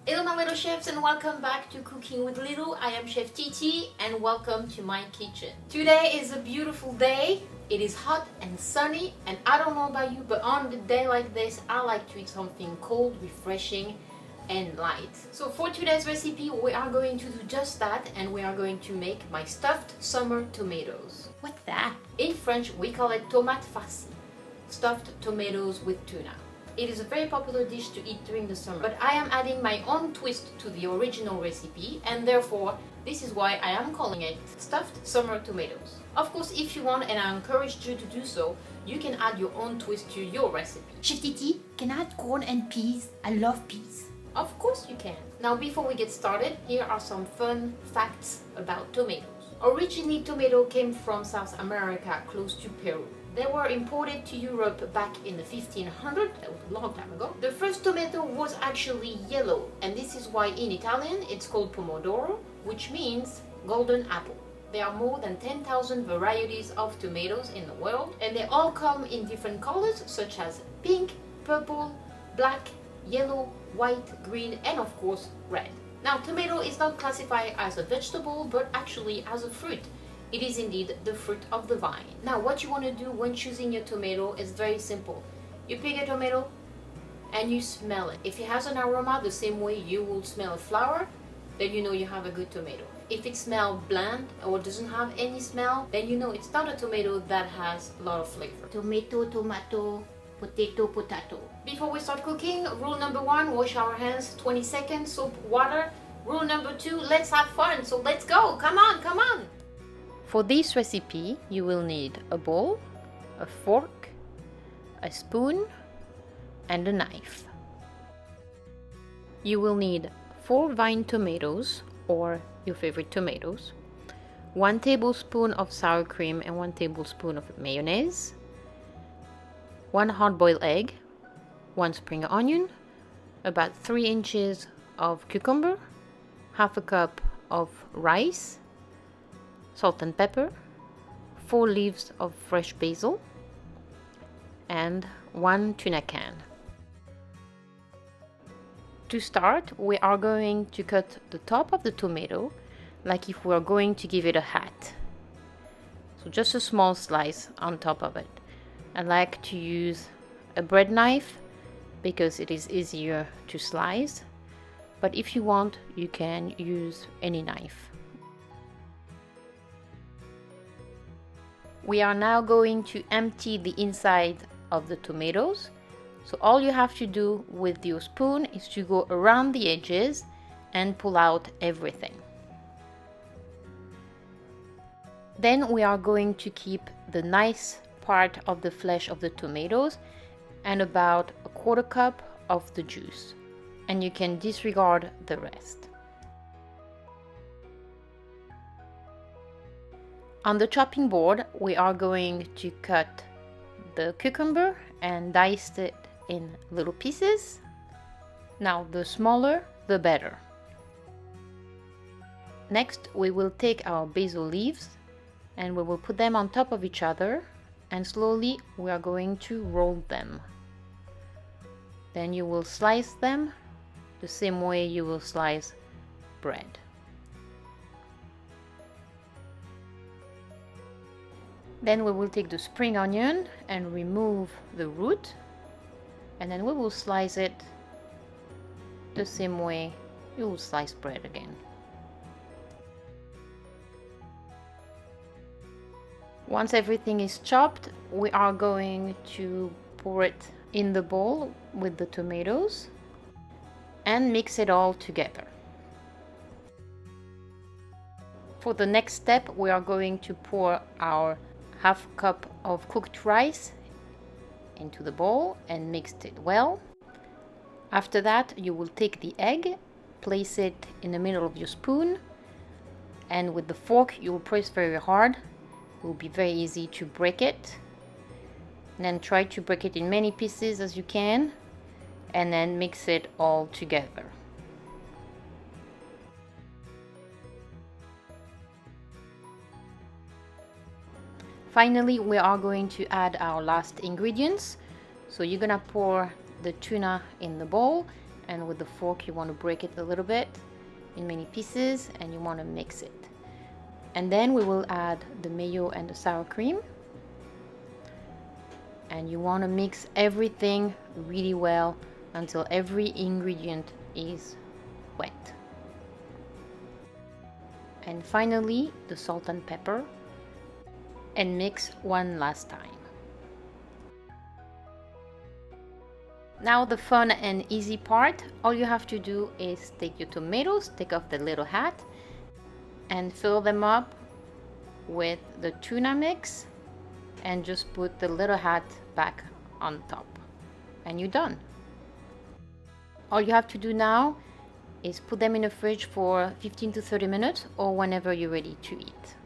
Hello my little chefs and welcome back to Cooking with Little. I am Chef Titi and welcome to my kitchen. Today is a beautiful day. It is hot and sunny and I don't know about you, but on a day like this I like to eat something cold, refreshing and light. So for today's recipe we are going to do just that, and we are going to make my stuffed summer tomatoes. What's that? In French we call it tomate farcies, stuffed tomatoes with tuna. It is a very popular dish to eat during the summer, but I am adding my own twist to the original recipe, and therefore this is why I am calling it stuffed summer tomatoes. Of course, if you want, and I encourage you to do so, you can add your own twist to your recipe. Chef Titi, can I add corn and peas? I love peas. Of course you can. Now before we get started, here are some fun facts about tomatoes. Originally, tomato came from South America, close to Peru. They were imported to Europe back in the 1500s, that was a long time ago. The first tomato was actually yellow, and this is why in Italian it's called pomodoro, which means golden apple. There are more than 10,000 varieties of tomatoes in the world, and they all come in different colors such as pink, purple, black, yellow, white, green, and of course red. Now, tomato is not classified as a vegetable, but actually as a fruit. It is indeed the fruit of the vine. Now, what you want to do when choosing your tomato is very simple. You pick a tomato and you smell it. If it has an aroma the same way you will smell a flower, then you know you have a good tomato. If it smells bland or doesn't have any smell, then you know it's not a tomato that has a lot of flavor. Tomato, tomato, potato, potato. Before we start cooking, rule number 1, wash our hands 20 seconds, soap, water. Rule number 2, let's have fun. So let's go. Come on, come on. For this recipe, you will need a bowl, a fork, a spoon, and a knife. You will need 4 vine tomatoes, or your favorite tomatoes, 1 tablespoon of sour cream and 1 tablespoon of mayonnaise, 1 hard-boiled egg, 1 spring onion, about 3 inches of cucumber, half a cup of rice, salt and pepper, 4 leaves of fresh basil, and 1 tuna can. To start, we are going to cut the top of the tomato like if we are going to give it a hat. So just a small slice on top of it. I like to use a bread knife because it is easier to slice, but if you want, you can use any knife. We are now going to empty the inside of the tomatoes. So all you have to do with your spoon is to go around the edges and pull out everything. Then we are going to keep the nice part of the flesh of the tomatoes and about a quarter cup of the juice. And you can disregard the rest. On the chopping board, we are going to cut the cucumber and dice it in little pieces. Now, the smaller, the better. Next, we will take our basil leaves and we will put them on top of each other, and slowly we are going to roll them. Then you will slice them the same way you will slice bread. Then we will take the spring onion and remove the root, and then we will slice it the same way you will slice bread again. Once everything is chopped, we are going to pour it in the bowl with the tomatoes and mix it all together. For the next step, we are going to pour our half cup of cooked rice into the bowl and mix it well. After that, you will take the egg, place it in the middle of your spoon, and with the fork you will press very hard. It will be very easy to break it. And then try to break it in many pieces as you can, and then mix it all together. Finally, we are going to add our last ingredients. So you're gonna pour the tuna in the bowl and with the fork you want to break it a little bit in many pieces, and you want to mix it. And then we will add the mayo and the sour cream, and you want to mix everything really well until every ingredient is wet. And finally the salt and pepper, and mix one last time. Now the fun and easy part. All you have to do is take your tomatoes, take off the little hat, and fill them up with the tuna mix, and just put the little hat back on top, and you're done. All you have to do now is put them in the fridge for 15 to 30 minutes or whenever you're ready to eat.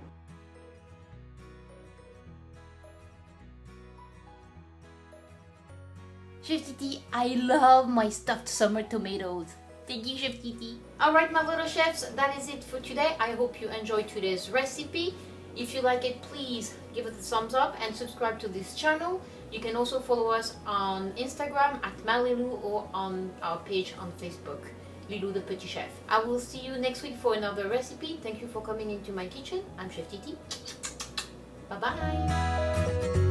Chef Titi, I love my stuffed summer tomatoes. Thank you, Chef Titi. Alright my little chefs, that is it for today. I hope you enjoyed today's recipe. If you like it, please give it a thumbs up and subscribe to this channel. You can also follow us on Instagram at Malilou, or on our page on Facebook, Lilou the Petit Chef. I will see you next week for another recipe. Thank you for coming into my kitchen. I'm Chef Titi. Bye bye.